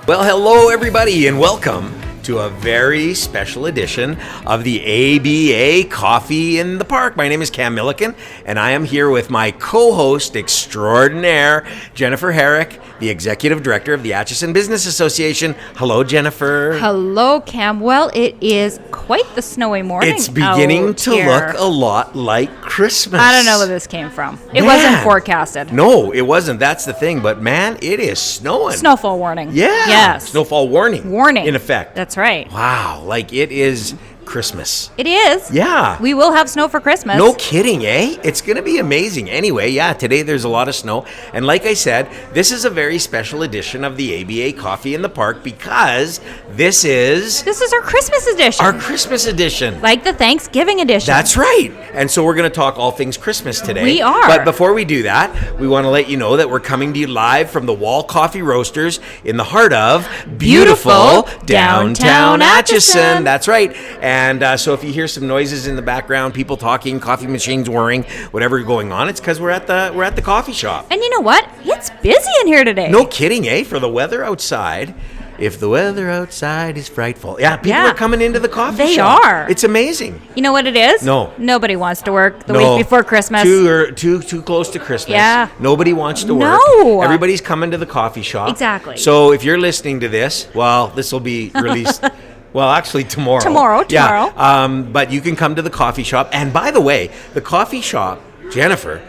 Well, hello everybody and welcome to a very special edition of the ABA Coffee in the Park. My name is Cam Milliken and I am here with my co-host extraordinaire, Jennifer Herrick, the Executive Director of the Atchison Business Association. Hello, Jennifer. Hello, Cam. Well, it is quite the snowy morning. It's beginning to look a lot like Christmas. I don't know where this came from. It wasn't forecasted. No, it wasn't. That's the thing. But man, it is snowing. Snowfall warning. Yeah. Yes. Snowfall warning. Warning. In effect. That's right. Wow. Like it is Christmas. It is. Yeah. We will have snow for Christmas. No kidding, eh? It's going to be amazing. Anyway, yeah, today there's a lot of snow. And like I said, this is a very special edition of the ABA Coffee in the Park because this is our Christmas edition. Our Christmas edition. Like the Thanksgiving edition. That's right. And so we're going to talk all things Christmas today. We are. But before we do that, we want to let you know that we're coming to you live from the Wall Coffee Roasters in the heart of beautiful downtown Atchison. That's right. And so if you hear some noises in the background, people talking, coffee machines whirring, whatever going on, it's because we're at the coffee shop. And you know what? It's busy in here today. No kidding, eh? For the weather outside. If the weather outside is frightful. Yeah, people are coming into the coffee shop. They are. It's amazing. You know what it is? No. Nobody wants to work the week before Christmas. Too close to Christmas. Yeah. Nobody wants to work. No. Everybody's coming to the coffee shop. Exactly. So if you're listening to this, well, this will be released... Well, actually, tomorrow. Tomorrow. Yeah. But you can come to the coffee shop. And by the way, the coffee shop, Jennifer,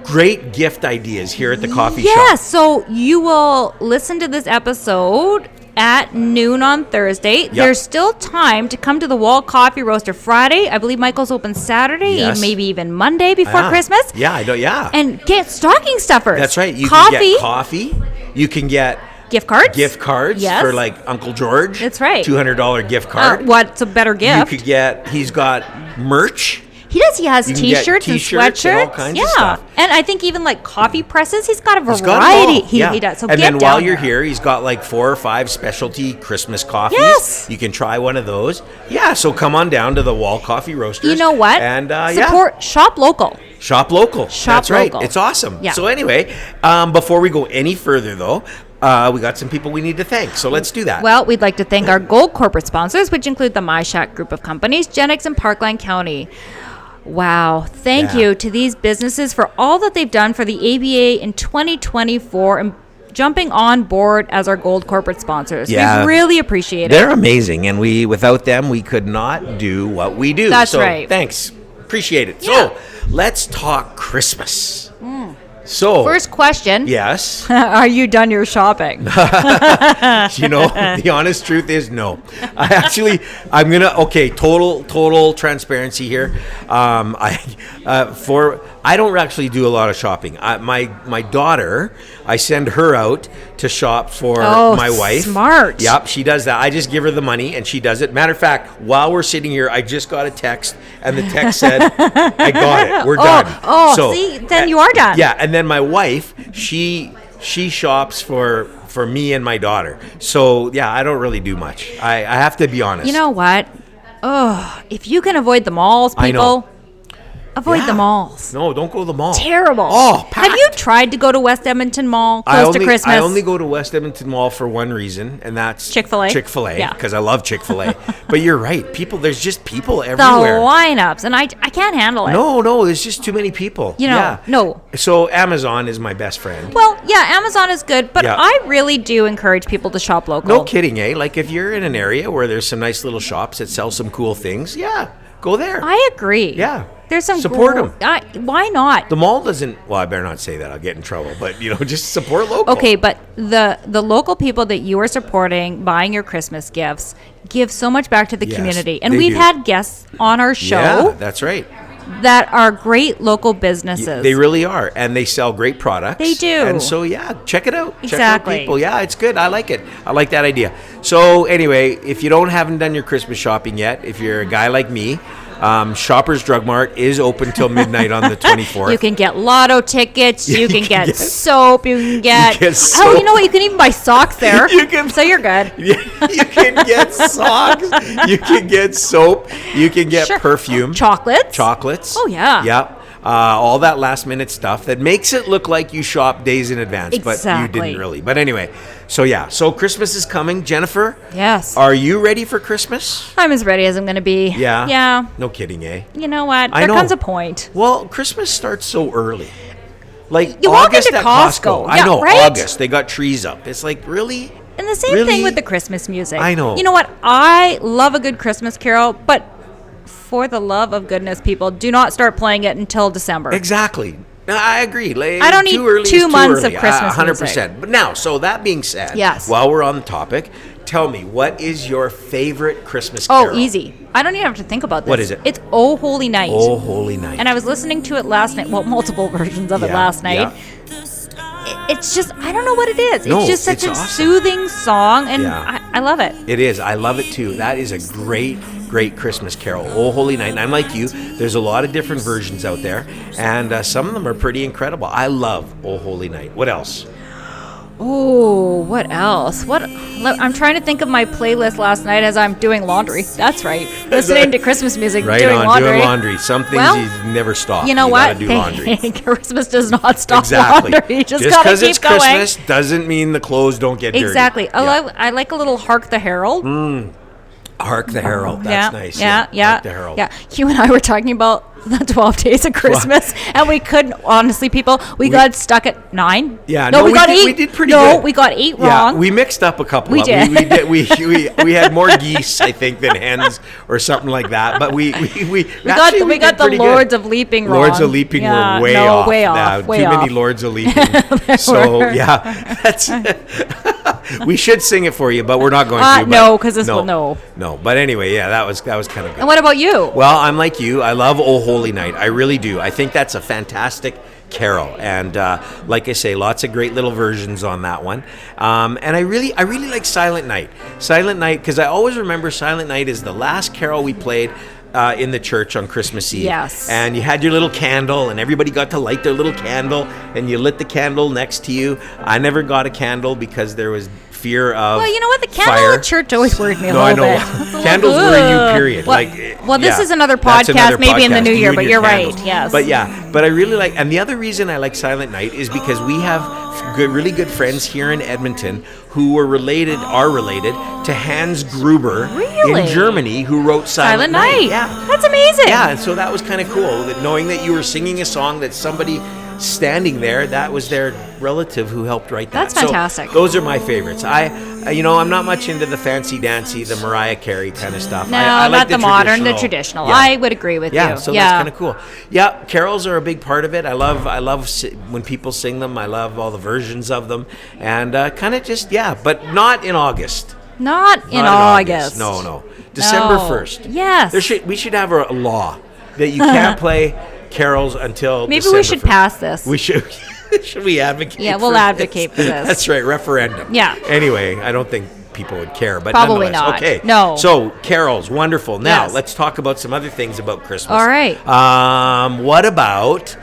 great gift ideas here at the coffee shop. Yes. So you will listen to this episode at noon on Thursday. Yep. There's still time to come to the Wall Coffee Roaster Friday. I believe Michael's open Saturday, Yes. maybe even Monday before Christmas. Yeah, I know. Yeah. And get stocking stuffers. That's right. You can get coffee. You can get... Gift cards? Yes. For like Uncle George. That's right. $200 gift card. What's a better gift? You could get, he's got merch. He does. He has t-shirts and sweatshirts. And all kinds of stuff. And I think even like coffee presses, he's got a variety. He does. So and get then while down you're there. here, he's got like 4 or 5 specialty Christmas coffees. Yes. You can try one of those. Yeah, so come on down to the Wall Coffee Roasters. You know what? And support, shop local. Shop local. That's right. Local. It's awesome. Yeah. So anyway, before we go any further though, we got some people we need to thank, so let's do that. Well, we'd like to thank our gold corporate sponsors, which include the MyShack group of companies, Genix and Parkland County. Wow. Thank you to these businesses for all that they've done for the ABA in 2024 and jumping on board as our gold corporate sponsors. Yeah. We really appreciate it. They're amazing, and without them, we could not do what we do. That's right. Thanks. Appreciate it. Yeah. So, let's talk Christmas. So, First question. Yes. Are you done your shopping? The honest truth is no. Total transparency here. I don't actually do a lot of shopping. My daughter, I send her out to shop for my wife. Smart. Yep, she does that. I just give her the money and she does it. Matter of fact, while we're sitting here, I just got a text and the text said, I got it. We're done. See, then you are done. Yeah, and then my wife, she shops for me and my daughter. So, yeah, I don't really do much. I have to be honest. You know what? Oh, if you can avoid the malls, people, I know. avoid the malls. No, don't go to the mall. Terrible. Oh, packed. Have you tried to go to West Edmonton Mall close to Christmas? I only go to West Edmonton Mall for one reason, and that's Chick-fil-A. Chick-fil-A, because I love Chick-fil-A. But you're right. There's just people everywhere. The lineups, and I can't handle it. No, there's just too many people. No. So Amazon is my best friend. Well, yeah, Amazon is good, but I really do encourage people to shop local. No kidding, eh? Like if you're in an area where there's some nice little shops that sell some cool things, go there. I agree. Yeah. There's some support them. Why not? The mall doesn't. Well, I better not say that. I'll get in trouble. But just support local. Okay, but the local people that you are supporting, buying your Christmas gifts, give so much back to the community. And we've had guests on our show. Yeah, that's right. That are great local businesses. They really are, and they sell great products. They do. And so check it out. Exactly. Check out people. Yeah, it's good. I like it. I like that idea. So anyway, if you haven't done your Christmas shopping yet, if you're a guy like me. Shoppers Drug Mart is open till midnight on the 24th. You can get lotto tickets. You can get soap. You can get soap. Oh, you know what? You can even buy socks there. So you're good. You can get socks. You can get soap. You can get perfume. Chocolates. Chocolates. Oh, yeah. Yeah. all that last minute stuff that makes it look like you shop days in advance, but you Exactly. didn't really. But anyway, so Christmas is coming. Jennifer, Yes. are you ready for Christmas? I'm as ready as I'm going to be. Yeah? Yeah. No kidding, eh? You know what? I There know. comes a point. Well, Christmas starts so early. Like You walk August into at Costco. I Yeah, know, right? August. They got trees up. It's like, really? And the same Really? thing with the Christmas music. I know. You know what? I love a good Christmas carol, but for the love of goodness, people, do not start playing it until December. Exactly. No, I agree. Like, I don't need too early is 2 too months of early. Christmas 100%. But now, so that being said, Yes. while we're on the topic, tell me, what is your favorite Christmas Oh, carol? easy. I don't even have to think about this. What is it? It's Oh Holy Night. Oh, Holy Night. And I was listening to it last night. Well, multiple versions of it Yeah, last night. yeah. It's just, I don't know what it is. No, it's just such it's a awesome. soothing song, and Yeah. I love it. It is. I love it too. That is a great, great Christmas carol. Oh, Holy Night. And I'm like you. There's a lot of different versions out there, and some of them are pretty incredible. I love Oh, Holy Night. What else? Oh, what else? I'm trying to think of my playlist last night as I'm doing laundry. That's right. Listening to Christmas music, Right doing on, laundry. doing laundry. Some things Well, you never stop. You know you what? Gotta do laundry. Christmas does not stop Exactly. laundry. You just Just gotta because keep it's going. Christmas doesn't mean the clothes don't get dirty. Exactly. Yeah. I like a little Hark the Herald. Hark the Herald. That's yeah, nice. Yeah. Hark the Herald. Yeah. You and I were talking about the 12 days of Christmas, and we couldn't, honestly, people, we got stuck at 9. Yeah, No, we got did, 8. we did pretty no, good. we got 8 Yeah, wrong. we mixed up a couple. We of did. We had more geese, I think, than hens or something like that. But we we got the Lords of Leaping wrong. Lords of Leaping Yeah, were way no, off. way Nah, off. Way too off. many Lords of Leaping. So yeah, that's. We should sing it for you, but we're not going to. No, 'cause this will- no. No, but anyway, yeah, that was kind of good. And what about you? Well, I'm like you. I love Oh Holy Night. I really do. I think that's a fantastic carol, and like I say, lots of great little versions on that one. And I really like Silent Night. Silent Night, because I always remember Silent Night is the last carol we played in the church on Christmas Eve. Yes. And you had your little candle, and everybody got to light their little candle, and you lit the candle next to you. I never got a candle because there was fear of Well, you know what? The candle fire. at church always worried me a No, I little know. bit. It's a little, Candles worry you, ugh. period. Well, this yeah, is another that's podcast, another maybe in the podcast, new you year, and but your you're candles. right. Yes. But I really like, and the other reason I like Silent Night is because we have really good friends here in Edmonton who are related to Hans Gruber Really? in Germany, who wrote Silent Night. Yeah. That's amazing. Yeah, and so that was kind of cool, that knowing that you were singing a song that somebody standing there, that was their relative who helped write that. That's fantastic. So those are my favorites. I'm not much into the fancy dancy, the Mariah Carey kind of stuff. No, I like not the modern, the traditional. traditional. Yeah. I would agree with Yeah, you. so that's kind of cool. Yeah, carols are a big part of it. I love when people sing them. I love all the versions of them, and kind of just but not in August. Not in Not August. No. December 1st. Yes. We should have a law that you can't play carols until Maybe December we should 1st. We should. We should. Should we advocate? Yeah, we'll for advocate for this. That's right, referendum. Yeah. Anyway, I don't think people would care, but Probably nonetheless. not. Okay. No. So carols, wonderful. Now Yes. let's talk about some other things about Christmas. All right. What about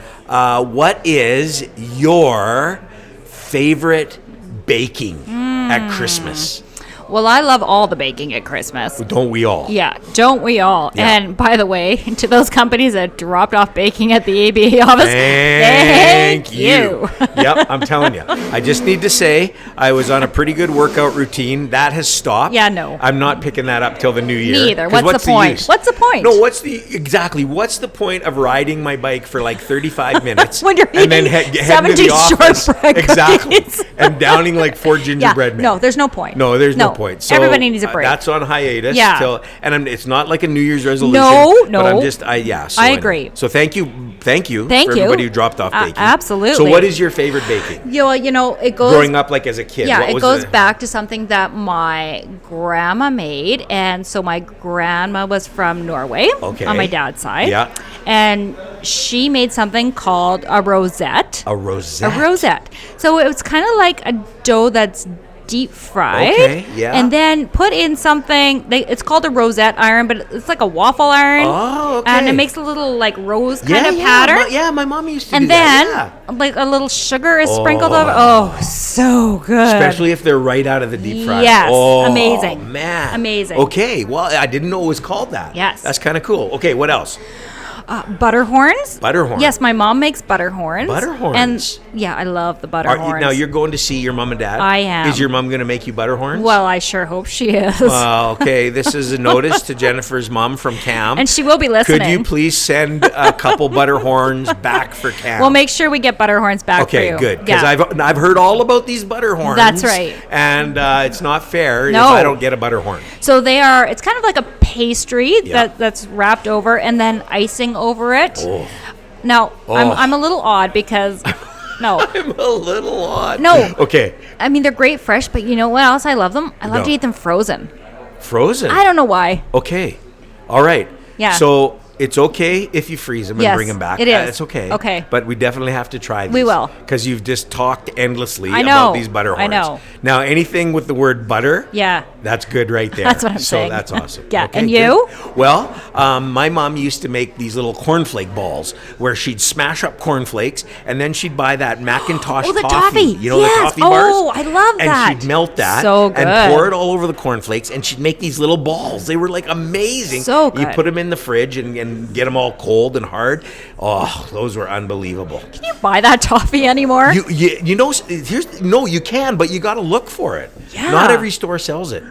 what is your favorite baking at Christmas? Well, I love all the baking at Christmas. Don't we all? Yeah, don't we all? Yeah. And by the way, to those companies that dropped off baking at the ABA office, Thank you. you. Yep, I'm telling you. I just need to say I was on a pretty good workout routine. That has stopped. Yeah, no. I'm not picking that up till the new year. Me either. 'Cause What's the point? use? What's the point? No, what's the point of riding my bike for like 35 minutes When you're and then eating heading to the 70 office? shortbread Exactly. cookies. And downing like 4 gingerbread men. No, there's no point. No, there's no point. So everybody needs a break. That's on hiatus. Yeah. It's not like a New Year's resolution. No. But I'm just, so I agree. So thank you Thank for you. everybody who dropped off baking. Absolutely. So what is your favorite baking? It goes. Growing up like as a kid. Yeah, what it was goes the- back to something that my grandma made, and so my grandma was from Norway Okay. on my dad's side. Yeah. And she made something called a rosette. A rosette. A rosette. So it was kind of like a dough that's deep fried. Okay, yeah. And then put in something. It's called a rosette iron, but it's like a waffle iron. Oh, okay. And it makes a little like rose kind of pattern. My mom used to do And that. then, like a little sugar is sprinkled over. Oh, so good. Especially if they're right out of the deep fryer. Yes, Oh, amazing. man. Amazing. Okay, well, I didn't know it was called that. Yes. That's kind of cool. Okay, what else? Butterhorns. Butterhorn. Yes, my mom makes butterhorns. Butterhorns. And yeah, I love the butterhorns. Now you're going to see your mom and dad? I am. Is your mom going to make you butterhorns? Well, I sure hope she is. Well, okay. This is a notice to Jennifer's mom from Cam. And she will be listening. Could you please send a couple butterhorns back for Cam? We'll make sure we get butterhorns back for you. Okay, good. Because I've heard all about these butterhorns. That's right. And it's not fair if No. I don't get a butterhorn. So it's kind of like a pastry that's wrapped over and then icing over it. Oh. Now, I'm a little odd because, no. I'm a little odd. No. Okay. I mean, they're great fresh, but you know what else I love them? I love to No. eat them frozen. Frozen? I don't know why. Okay. All right. Yeah. So it's okay if you freeze them and Yes, bring them back. it is. It's okay. Okay. But we definitely have to try these. We will. Because you've just talked endlessly I know. about these butterhorns. I know. Now, anything with the word butter, Yeah. that's good right there. That's what I'm saying. So that's awesome. Yeah. Okay, And you? good. Well, my mom used to make these little cornflake balls where she'd smash up cornflakes and then she'd buy that Macintosh the toffee. toffee. You know, Yes. the toffee bars? Oh, I love that. And she'd melt that So good. and pour it all over the cornflakes and she'd make these little balls. They were like amazing. So good. You put them in the fridge and get them all cold and hard. Oh, those were unbelievable. Can you buy that toffee anymore? You know, you can, but you got to look for it. Yeah. Not every store sells it.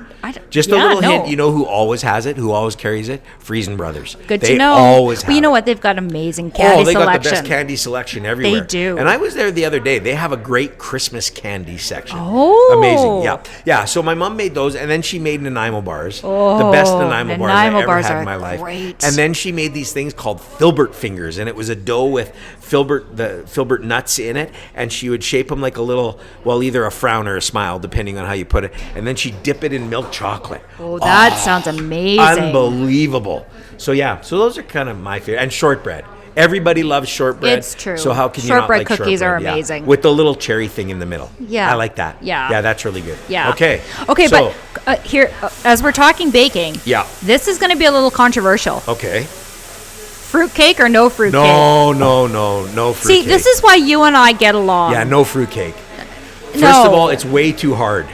Just a little hint, you know who always has it, who always carries it? Friesen Brothers. Good They to know. always have Well, you know it. what? They've got amazing candy they selection. got the best candy selection everywhere. They do. And I was there the other day. They have a great Christmas candy section. Oh. Amazing. Yeah. Yeah. So my mom made those, and then she made Nanaimo bars. Oh, the best Nanaimo bars I Nanaimo ever bars had are in my life. great. And then she made these things called Filbert fingers, and it was a dough with the Filbert nuts in it, and she would shape them like a little, well, either a frown or a smile, depending on how you put it. And then she'd dip it in milk chocolate. Oh, that sounds amazing. Unbelievable. So yeah, so those are kind of my favorite. And shortbread. Everybody loves shortbread. It's true. So how can you Shortbread not like cookies are shortbread? Yeah. amazing. With the little cherry thing in the middle. Yeah. I like that. Yeah. Yeah, that's really good. Yeah. Okay. Okay, so, but here, as we're talking baking, Yeah. this is going to be a little controversial. Okay. Fruitcake or no fruitcake? No fruit See, cake. this is why you and I get along. Yeah, no fruit cake. First No. of all, it's way too hard.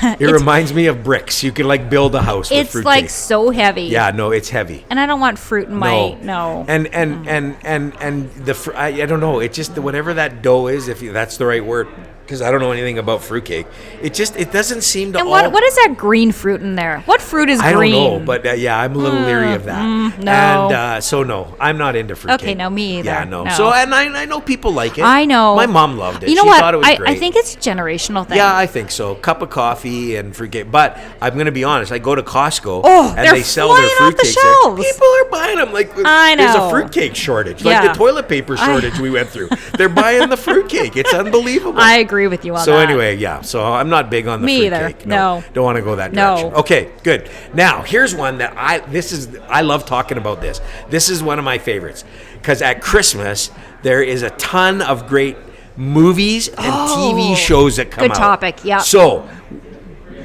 It reminds me of bricks. You could like build a house with It's fruit like cake. so heavy. Yeah, no, it's heavy. And I don't want fruit in my no. And the I don't know. It just whatever that dough is, if that's the right word, because I don't know anything about fruitcake. It doesn't seem to. And what is that green fruit in there? What fruit is I green? don't know, but yeah, I'm a little leery of that. no. And so no, I'm not into fruitcake. Okay, no, me either. Yeah, no. No. So and I know people like it. I know. My mom loved it. You know She what? thought it was I great. think it's a generational thing. Yeah, I think so. Cup of coffee and fruitcake. But I'm going to be honest. I go to Costco Oh, and they're they sell their flying off the fruitcakes there. shelves. People are buying them. Like I there's know. a fruitcake shortage. Yeah. Like the toilet paper shortage we went through. They're buying the fruitcake. It's unbelievable. I agree with you on So that. anyway, yeah. So I'm not big on the Me either. fruitcake. No. Don't want to go that No. direction. Okay, good. Now, here's one that I love talking about this. This is one of my favorites. Because at Christmas, there is a ton of great movies and TV shows that come good out. topic, yeah. So,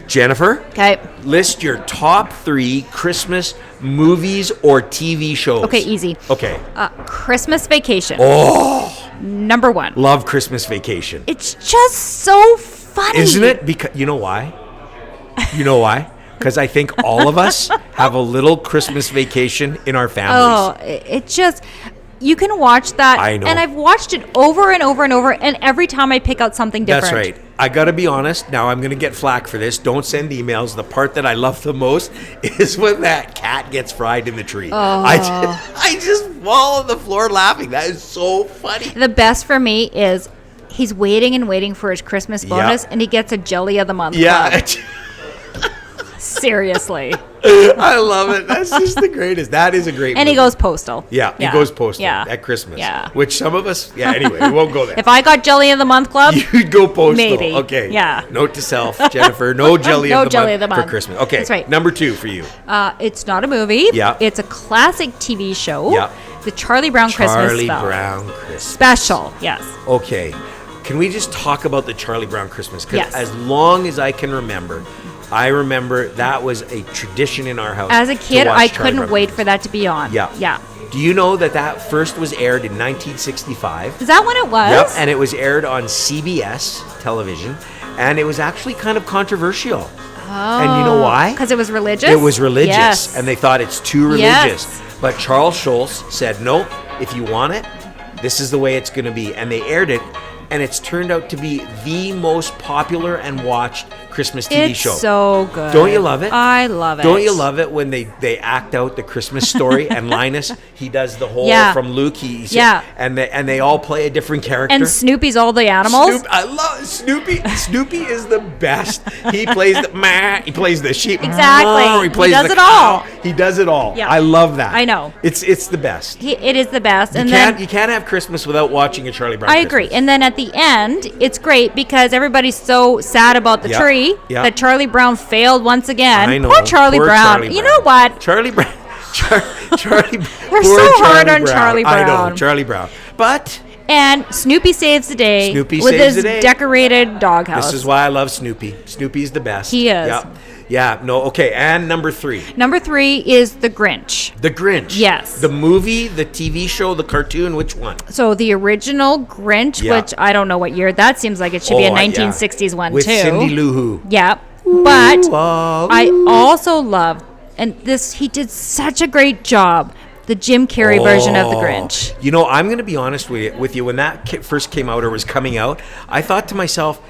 Jennifer, Okay. list your top 3 Christmas movies or TV shows. Okay, easy. Okay. Christmas Vacation. Oh. Number 1. Love Christmas Vacation. It's just so funny. Isn't it? Because you know why? You know why? Because I think all of us have a little Christmas vacation in our families. Oh, it just, you can watch that. I know. And I've watched it over and over and over, and every time I pick out something different. That's right. I got to be honest. Now, I'm going to get flack for this. Don't send emails. The part that I love the most is when that cat gets fried in the tree. Oh. I just fall on the floor laughing. That is so funny. The best for me is he's waiting and waiting for his Christmas bonus, and he gets a Jelly of the Month Yeah. club. Seriously. I love it. That's just the greatest. That is a great And he movie. goes postal. Yeah, he goes postal Yeah. at Christmas. Yeah. Which some of us, anyway, we won't go there. If I got Jelly of the Month club, You'd go postal. Maybe. Okay. Yeah. Note to self, Jennifer, no jelly, No of, the jelly month of the for month. Christmas. Okay. That's right. Number 2 for you. it's not a movie. Yeah. It's a classic TV show. Yeah. The Charlie Brown Christmas Charlie stuff. Brown Christmas. Special. Yes. Okay. Can we just talk about the Charlie Brown Christmas? Because Yes. as long as I can remember, I remember that was a tradition in our house. As a to kid, watch I Charlie couldn't Brown wait Christmas. for that to be on. Yeah. Yeah. Do you know that first was aired in 1965? Is that when it was? Yep, and it was aired on CBS television, and it was actually kind of controversial. Oh. And you know why? Because it was religious? It was religious, Yes. and they thought it's too religious. Yes. But Charles Schulz said, nope, if you want it, this is the way it's going to be. And they aired it, and it's turned out to be the most popular and watched Christmas TV show. It's so good. Don't you love it? I love it. Don't you love it when they act out the Christmas story and Linus, he does the whole from Luke, and they all play a different character. And Snoopy's all the animals. I love Snoopy. Snoopy is the best. He plays he plays the sheep. Exactly. He does it all. He does it all. Yeah. I love that. I know. It's the best. It is the best. You can't have Christmas without watching a Charlie Brown. I agree. And then at the end, it's great because everybody's so sad about the tree that Charlie Brown failed once again. I know. Poor Charlie Brown. Charlie You know what? Charlie Brown. Charlie. We're so hard on Charlie Brown. I know, Charlie Brown. But and Snoopy saves the day with his decorated doghouse. This is why I love Snoopy. Snoopy's the best. He is. Yeah. No. Okay. And number 3. Number 3 is The Grinch. The Grinch. Yes. The movie, the TV show, the cartoon. Which one? So the original Grinch, which I don't know what year. That seems like it should be a 1960s one with too. With Cindy Lou Who. Yeah. But I also love, and he did such a great job, the Jim Carrey version of The Grinch. You know, I'm going to be honest with you. When that first came out or was coming out, I thought to myself,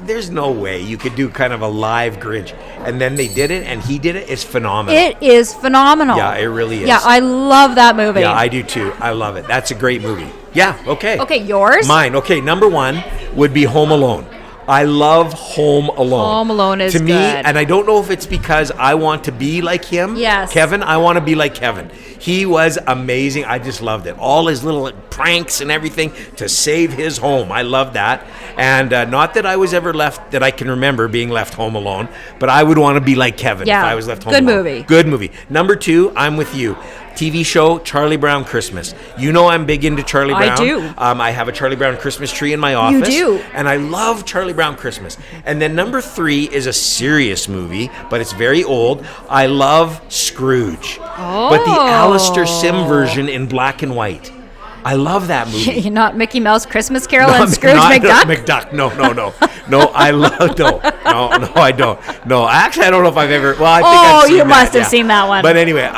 there's no way you could do kind of a live Grinch. And then they did it, and he did it. It's phenomenal. It is phenomenal. Yeah, it really is. Yeah, I love that movie. Yeah, I do too. I love it. That's a great movie. Yeah, okay. Okay, yours? Mine. Okay, number 1 would be Home Alone. I love Home Alone. Home Alone is to me, good. And I don't know if it's because I want to be like him. Yes. Kevin, I want to be like Kevin. He was amazing. I just loved it. All his little pranks and everything to save his home. I love that. And not that I was ever left, that I can remember being left home alone, but I would want to be like Kevin if I was left home alone. Good movie. Good movie. Number 2, I'm with you. TV show, Charlie Brown Christmas. You know I'm big into Charlie Brown. I do. I have a Charlie Brown Christmas tree in my office. You do. And I love Charlie Brown Christmas. And then number 3 is a serious movie, but it's very old. I love Scrooge. Oh. But the Alistair Sim version in black and white. I love that movie. You're not Mickey Mouse Christmas Carol and Scrooge McDuck? McDuck. No. No, I love no, I don't. No, actually I don't know if I've ever I've seen you that, must have seen that one. But anyway,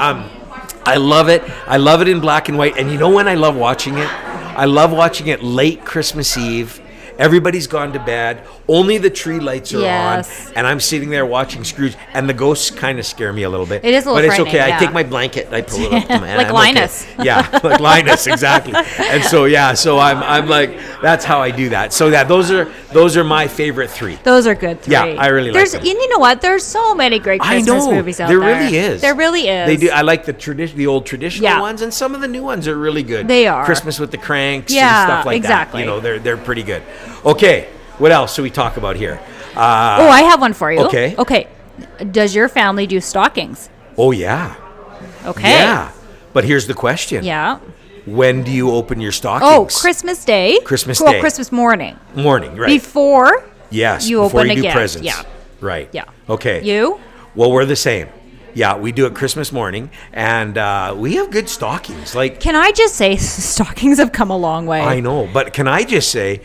I love it. I love it in black and white. And you know when I love watching it? I love watching it late Christmas Eve. Everybody's gone to bed. Only the tree lights are on. And I'm sitting there watching Scrooge. And the ghosts kind of scare me a little bit. It is a little frightening, But it's okay. yeah. I take my blanket. I pull it up to my like Linus. Okay. Yeah, like Linus, exactly. And so, so I'm like, that's how I do that. So those are my favorite 3. Those are good 3. Yeah, I really like them. And you know what? There's so many great Christmas movies out there. There really is. There really is. They do. I like the old traditional ones, and some of the new ones are really good. They are. Christmas with the Cranks and Yeah, stuff like exactly. that. You know, they're pretty good. Okay, what else should we talk about here? I have one for you. Okay. Does your family do stockings? Oh, yeah. Okay. Yeah. But here's the question. Yeah. When do you open your stockings? Oh, Christmas Day. Christmas Well, Day. Christmas morning. Morning, right. Before Yes, you before open you a do gift. presents. Yeah. Right. Yeah. Okay. You? Well, we're the same. Yeah, we do it Christmas morning, and we have good stockings. Like, can I just say, stockings have come a long way. I know, but can I just say,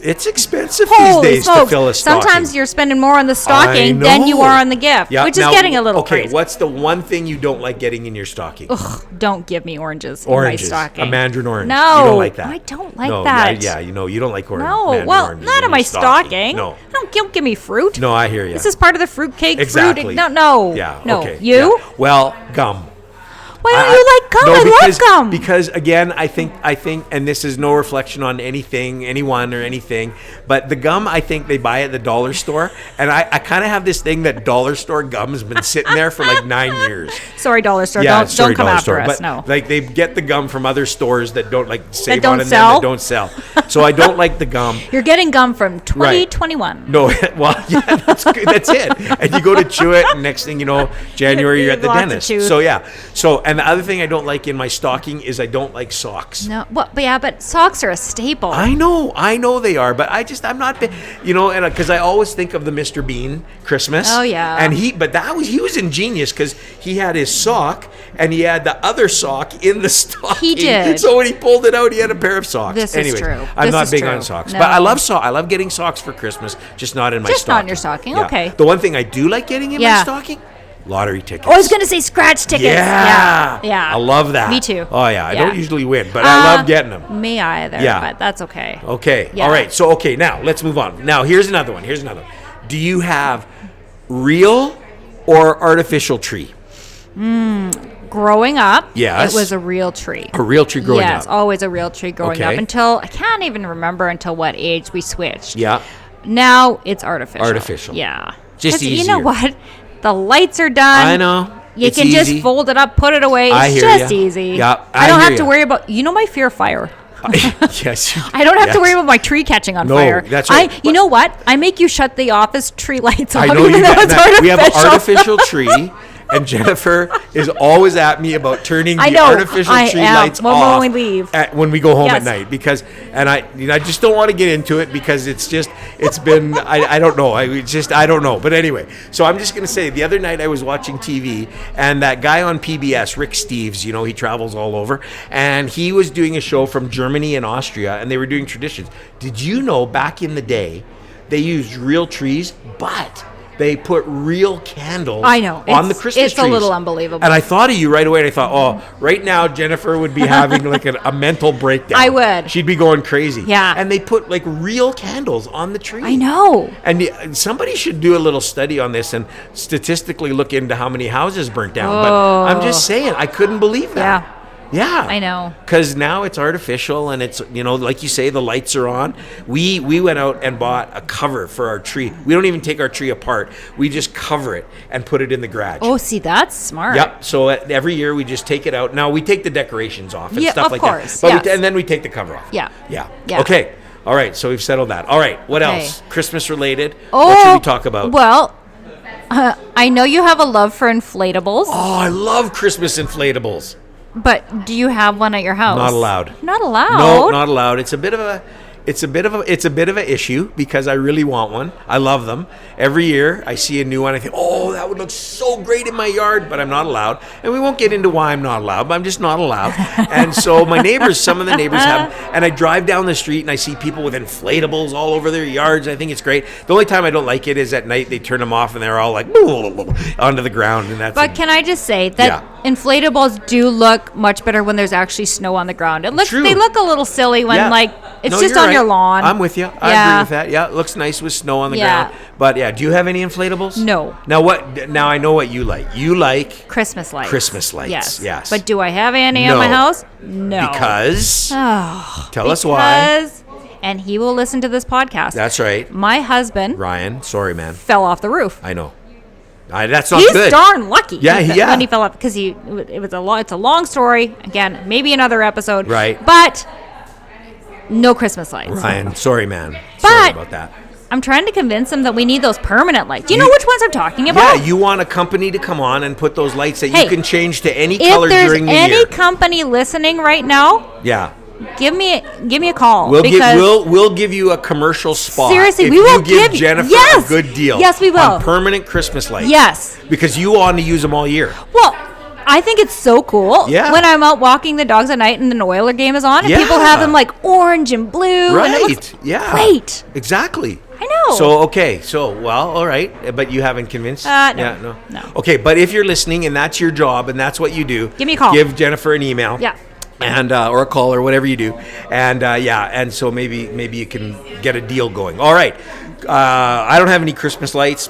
it's expensive Holy these days smokes. to fill a stocking. Sometimes you're spending more on the stocking than you are on the gift, which is getting a little crazy. Okay, what's the one thing you don't like getting in your stocking? Ugh, don't give me oranges in Oranges. my stocking. A mandarin orange. No. You don't like that. I don't like that. Yeah, you know, you don't like orange. No, mandarin well, oranges not in my stocking. No. Don't give me fruit. No, I hear you. This is part of the fruitcake. Exactly. Fruit. No. Yeah, No. okay. You? Yeah. Well, gum. Why don't you like gum? I love gum. Because again, I think, and this is no reflection on anyone or anything, but the gum, I think they buy at the dollar store, and I kind of have this thing that dollar store gum's been sitting there for like 9 years. Sorry, dollar store. Yeah, don't come after us. But no. Like they get the gum from other stores that don't like save don't on and sell? that don't sell. So I don't like the gum. You're getting gum from 2021. No, well, yeah, that's good. That's it. And you go to chew it, and next thing you know, January you're at the dentist. So yeah. So and the other thing I don't like in my stocking is I don't like socks. No, but socks are a staple. I know they are, but I'm not, and because I always think of the Mr. Bean Christmas. Oh yeah. And he was ingenious because he had his sock and he had the other sock in the stocking. He did. So when he pulled it out, he had a pair of socks. This is true. I'm This not is big true. on socks, No. but I love getting socks for Christmas, just not in my stocking. Just not in your stocking. Yeah. Okay. The one thing I do like getting in my stocking Lottery tickets. Oh, I was going to say scratch tickets. Yeah. Yeah. I love that. Me too. Oh, yeah. I Yeah. don't usually win, but I love getting them. Me either, Yeah. but that's okay. Okay. Yeah. All right. So, okay, now let's move on. Now, here's another one. Do you have real or artificial tree? Growing up, Yes. it was a real tree. A real tree growing Yes, up. always a real tree growing up Okay. until, I can't even remember until what age we switched. Yeah. Now it's artificial. Artificial. Yeah. Just 'Cause You know easier. what? The lights are done. I know. You It's can easy. just fold it up, put it away. I It's hear just ya. easy. Yeah, I don't I have hear to ya. worry about, you know my fear of fire. Yes. I don't have Yes. to worry about my tree catching on No, fire. that's right. You know what? I make you shut the office tree lights off. I know even you though get it's that. We have an artificial. artificial tree, and Jennifer is always at me about turning I the know, artificial I tree am, lights when off we leave. when we go home at Yes. night I just don't want to get into it because it's been I don't know I don't know, but anyway, so I'm just gonna say the other night I was watching TV and that guy on PBS, Rick Steves, he travels all over, and he was doing a show from Germany and Austria, and they were doing traditions. Did you know back in the day they used real trees, but they put real candles I know. on the Christmas It's a trees. little unbelievable. And I thought of you right away, and I thought, oh, right now Jennifer would be having like a mental breakdown. I would. She'd be going crazy. Yeah. And they put like real candles on the tree. I know. And somebody should do a little study on this and statistically look into how many houses burnt down. But I'm just saying, I couldn't believe that. Yeah. Yeah. I know. Because now it's artificial and it's, like you say, the lights are on. We went out and bought a cover for our tree. We don't even take our tree apart. We just cover it and put it in the garage. Oh, see, that's smart. Yep. So every year we just take it out. Now we take the decorations off and Yeah, stuff of like course, that. But yes. and then we take the cover off. Yeah. Yeah. Yeah. Okay. All right. So we've settled that. All right. What Okay. else? Christmas related. Oh, What should we talk about? Well, I know you have a love for inflatables, Oh, I love Christmas inflatables. but do you have one at your house? Not allowed. Not allowed? No, not allowed. It's a bit of an issue because I really want one. I love them. Every year I see a new one. I think, oh, that would look so great in my yard, but I'm not allowed. And we won't get into why I'm not allowed, but I'm just not allowed. And so some of the neighbors have, and I drive down the street and I see people with inflatables all over their yards. I think it's great. The only time I don't like it is at night. They turn them off and they're all like onto the ground, and that's. But can I just say that inflatables do look much better when there's actually snow on the ground. True. They look a little silly when it's No, just you're on your right. lawn. I'm with you. I agree with that. Yeah, it looks nice with snow on the Yeah. ground. But yeah, do you have any inflatables? No. Now what? Now I know what you like. You like Christmas lights. Christmas lights. Yes. Yes. But do I have any No. at my house? No. because Oh, tell us why. because, and he will listen to this podcast. That's right, My husband Ryan. Sorry, man. fell off the roof. I know. That's not He's good. darn lucky. Yeah, yeah. When he fell off, because it's a long story. Again, maybe another episode. Right. But no Christmas lights. Ryan, sorry, man. Sorry But about that. I'm trying to convince him that we need those permanent lights. Do you know which ones I'm talking about? Yeah, you want a company to come on and put those lights that Hey, you can change to any if color there's during the any year. company listening right now, Yeah. give me a call. We'll because we'll give you a commercial spot. Seriously, if we will you give give- Jennifer yes. a good deal. Yes, we will. On permanent Christmas lights. Yes. Because you want to use them all year. Well, I think it's so cool. Yeah. When I'm out walking the dogs at night and the Oiler game is on, and Yeah. people have them like orange and blue. And it Right. looks Yeah. great. Exactly. I know. So okay. So well, all right. But you haven't convinced. No. Yeah, No. Okay, but if you're listening and that's your job and that's what you do, Give me a call. Give Jennifer an email. Yeah. And or a call or whatever you do, and and so maybe you can get a deal going. All right. I don't have any Christmas lights.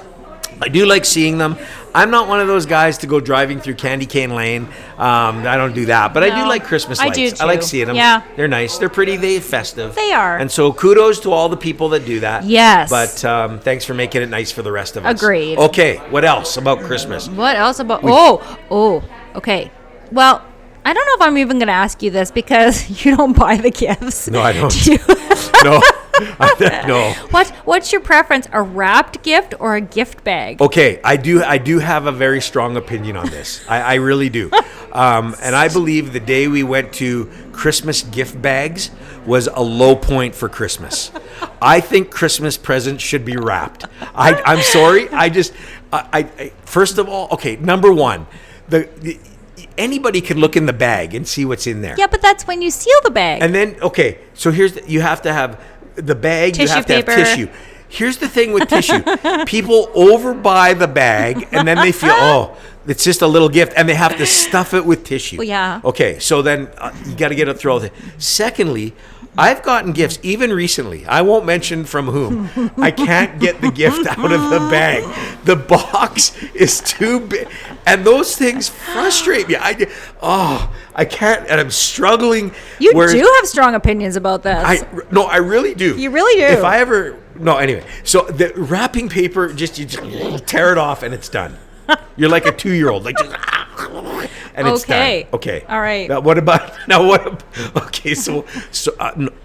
I do like seeing them. I'm not one of those guys to go driving through Candy Cane Lane. I don't do that, but I do No, like Christmas I lights. do I like too. seeing them. Yeah. They're nice. They're pretty. They're festive. They are. And so kudos to all the people that do that. Yes. But thanks for making it nice for the rest of us. Agreed. Okay. What else about Christmas? What else about? Okay. Well, I don't know if I'm even going to ask you this because you don't buy the gifts. No, I don't. Do you? No. No. What's your preference? A wrapped gift or a gift bag? Okay, I do have a very strong opinion on this. I really do. And I believe the day we went to Christmas gift bags was a low point for Christmas. I think Christmas presents should be wrapped. I'm sorry. I first of all, okay, number one, anybody can look in the bag and see what's in there. Yeah, but that's when you seal the bag. And then, okay, so you have to have the bag, you Tissue have to paper. have tissue. Here's the thing with tissue. People overbuy the bag and then they feel, oh, it's just a little gift, and they have to stuff it with tissue. Well, yeah. Okay, so then you got to get it through all the. Secondly, I've gotten gifts, even recently. I won't mention from whom. I can't get the gift out of the bag. The box is too big. And those things frustrate me. I can't, and I'm struggling. You do have strong opinions about this. No, I really do. You really do. If I ever, no, anyway. So the wrapping paper, you just tear it off and it's done. You're like a 2-year-old, like just, and it's done. Okay. All right. Okay. So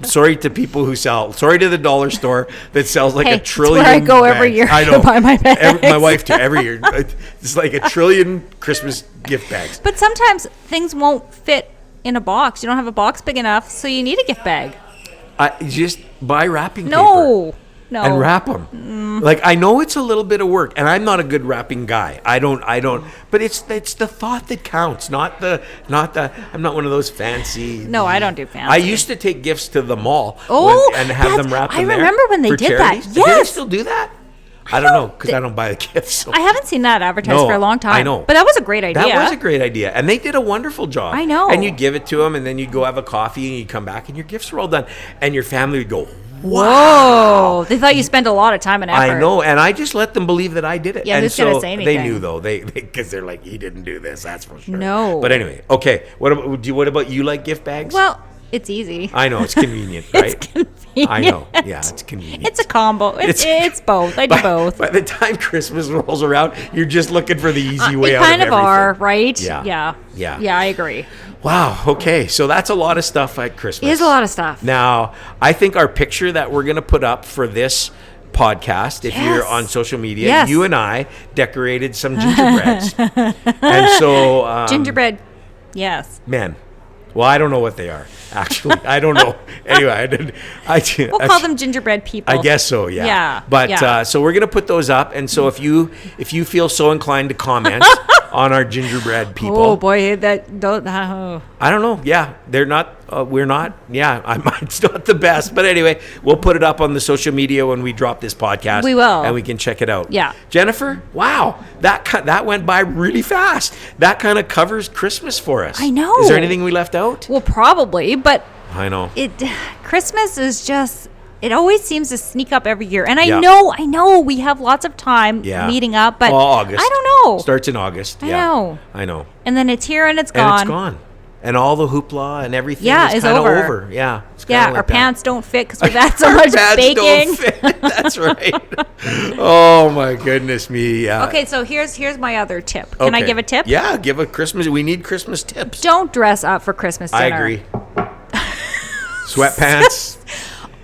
sorry to people who sell. Sorry to the dollar store that sells like a trillion. That's where I go bags. every year I know. to buy my bags. My wife too. Every year, it's like a trillion Christmas gift bags. But sometimes things won't fit in a box. You don't have a box big enough, so you need a gift bag. Just buy wrapping paper. No. And wrap them. Like, I know it's a little bit of work, and I'm not a good wrapping guy. I don't. But it's the thought that counts, not the. I'm not one of those fancy. No, I don't do fancy. I used to take gifts to the mall and have them wrapped in there. I remember when they did that. Yes. Do they still do that? I don't know, because I don't buy the gifts. So. I haven't seen that advertised for a long time. I know. But that was a great idea. That was a great idea. And they did a wonderful job. I know. And you'd give it to them, and then you'd go have a coffee, and you'd come back, and your gifts were all done. And your family would go, wow. Whoa. They thought you spent a lot of time and effort. I know. And I just let them believe that I did it. Yeah, and who's going to say anything? They knew, though. Because they're like, he didn't do this. That's for sure. No. But anyway, okay. What about you like gift bags? Well, it's easy. I know. It's convenient, right? It's convenient. I know. Yeah, it's convenient. It's a combo. It's both. I do both. By the time Christmas rolls around, you're just looking for the easy way out of everything. You kind of are, right? Yeah. Yeah, I agree. Wow. Okay. So that's a lot of stuff at Christmas. It is a lot of stuff. Now, I think our picture that we're going to put up for this podcast, if you're on social media, you and I decorated some gingerbreads. And so... gingerbread, yes. Man. Well, I don't know what they are, actually. I don't know. Anyway, we'll call them gingerbread people. I guess so, yeah. Yeah. But so we're going to put those up. And so if you feel so inclined to comment on our gingerbread people. Oh, boy. I don't know. Yeah. They're not, we're not. Yeah. Mine's not the best. But anyway, we'll put it up on the social media when we drop this podcast. We will. And we can check it out. Yeah. Jennifer, wow. That went by really fast. That kind of covers Christmas for us. I know. Is there anything we left out? Well, probably, but I know. Christmas is just, it always seems to sneak up every year. And I know we have lots of time leading up, but August. I don't know. Starts in August. I know. And then it's here and it's gone. And it's gone. And all the hoopla and everything is kind of over. Yeah. Yeah, our pants don't fit because we've had so much baking. That's right. Oh my goodness me. Yeah. Okay, so here's my other tip. Can I give a tip? Yeah, give a Christmas. We need Christmas tips. Don't dress up for Christmas dinner. I agree. Sweatpants.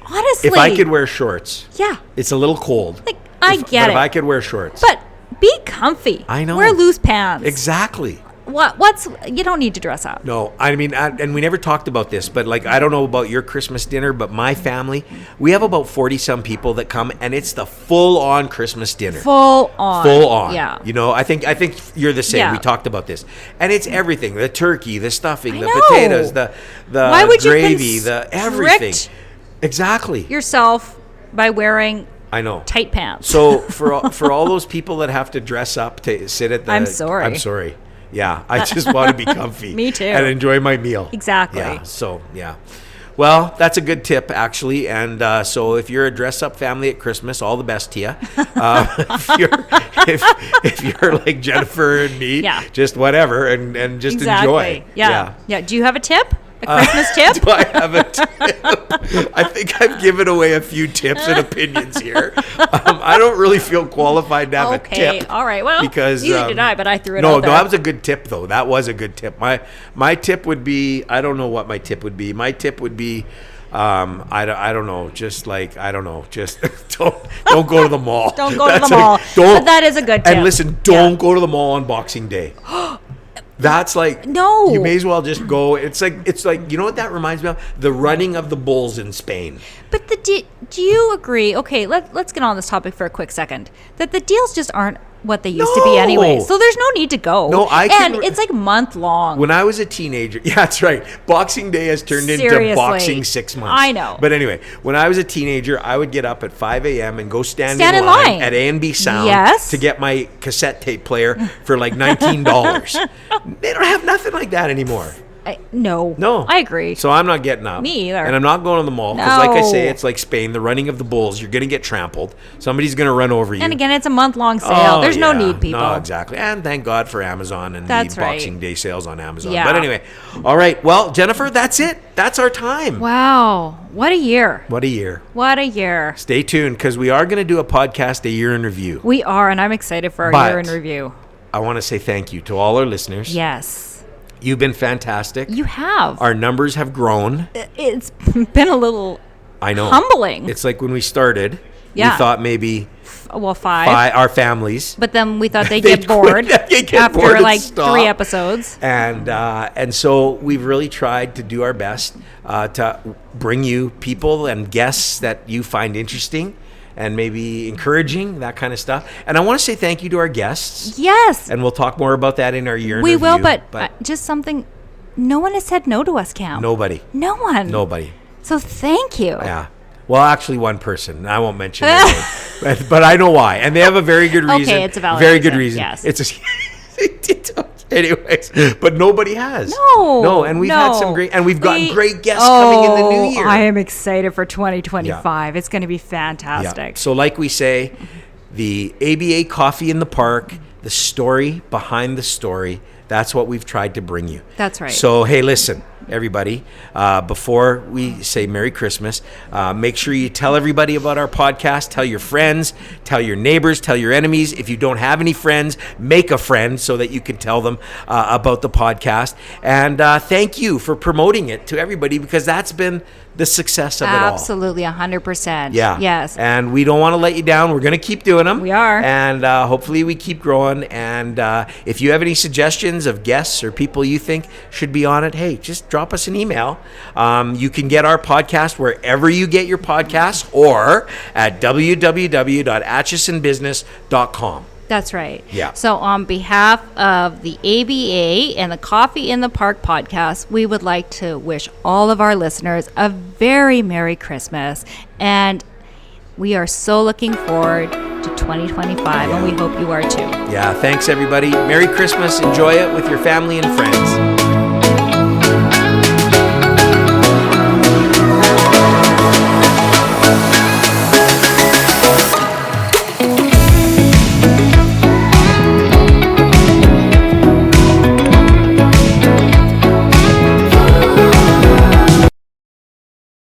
Honestly. If I could wear shorts. Yeah. It's a little cold. I get it. If I could wear shorts. But be comfy. I know. Wear loose pants. Exactly. You don't need to dress up. No, I mean, and we never talked about this, but like, I don't know about your Christmas dinner, but my family, we have about 40 some people that come, and it's the full on Christmas dinner. Full on. Yeah. You know, I think you're the same. Yeah. We talked about this, and it's everything: the turkey, the stuffing, the potatoes, the Why would gravy, you the everything. Exactly. Yourself by wearing. I know. Tight pants. So for all those people that have to dress up to sit at the, I'm sorry. Yeah, I just want to be comfy. Me too. And enjoy my meal. Exactly. Yeah, so, yeah. Well, that's a good tip, actually. And so if you're a dress-up family at Christmas, all the best to you. If you're like Jennifer and me, just whatever, and just enjoy. Yeah. Do you have a tip? A Christmas tip? Do I have a tip? I think I've given away a few tips and opinions here. I don't really feel qualified to have a tip. Okay, all right. Well, because, neither did I, but I threw it out there. No, that was a good tip, though. That was a good tip. My tip would be, I don't know what my tip would be. My tip would be, I don't know, just like, I don't know, just don't go to the mall. Don't go to the mall. But that is a good tip. And listen, don't go to the mall on Boxing Day. That's like, no. You may as well just go. It's like, you know what that reminds me of? The running of the bulls in Spain. But do you agree? Okay, let's get on this topic for a quick second. That the deals just aren't what they used to be anyway. So there's no need to go. No, it's like month long. When I was a teenager, yeah, that's right. Boxing Day has turned into boxing 6 months. I know. But anyway, when I was a teenager, I would get up at 5 a.m. and go stand in line at A&B Sound to get my cassette tape player for like $19. They don't have nothing like that anymore. No. I agree. So I'm not getting up. Me either. And I'm not going to the mall because, like I say, it's like Spain, the running of the bulls. You're going to get trampled. Somebody's going to run over you. And again, it's a month-long sale. There's no need, people. No, exactly. And thank God for Amazon and the Boxing Day sales on Amazon. Yeah. But anyway, all right. Well, Jennifer, that's it. That's our time. Wow. What a year. What a year. What a year. Stay tuned because we are going to do a podcast, A Year in Review. We are, and I'm excited for our year in review. I want to say thank you to all our listeners. Yes. You've been fantastic. You have. Our numbers have grown. It's been a little humbling. It's like when we started, we thought maybe 5. Our families. But then we thought they'd get bored after like 3 episodes. And so we've really tried to do our best to bring you people and guests that you find interesting and maybe encouraging, that kind of stuff. And I want to say thank you to our guests. Yes. And we'll talk more about that in our year in review. We will, but just something, no one has said no to us, Cam. Nobody. No one. Nobody. So thank you. Yeah. Well, actually, one person. I won't mention their name, but I know why. And they have a very good reason. Okay, it's a valid very good reason. Yes. Anyways, but nobody has. No, and we've had some great, and we've gotten great guests coming in the new year. I am excited for 2025. Yeah. It's going to be fantastic. Yeah. So like we say, the ABA Coffee in the Park, the story behind the story, that's what we've tried to bring you. That's right. So, hey, listen, everybody, before we say Merry Christmas, make sure you tell everybody about our podcast. Tell your friends, tell your neighbors, tell your enemies. If you don't have any friends, make a friend so that you can tell them about the podcast. And thank you for promoting it to everybody because that's been the success of it all. Absolutely, 100%. Yeah. Yes. And we don't want to let you down. We're going to keep doing them. We are. And hopefully we keep growing. And if you have any suggestions of guests or people you think should be on it, hey, just drop us an email. You can get our podcast wherever you get your podcasts or at www.atchisonbusiness.com. That's right. Yeah. So on behalf of the ABA and the Coffee in the Park podcast, we would like to wish all of our listeners a very Merry Christmas. And we are so looking forward to 2025, and we hope you are too. Yeah. Thanks, everybody. Merry Christmas. Enjoy it with your family and friends.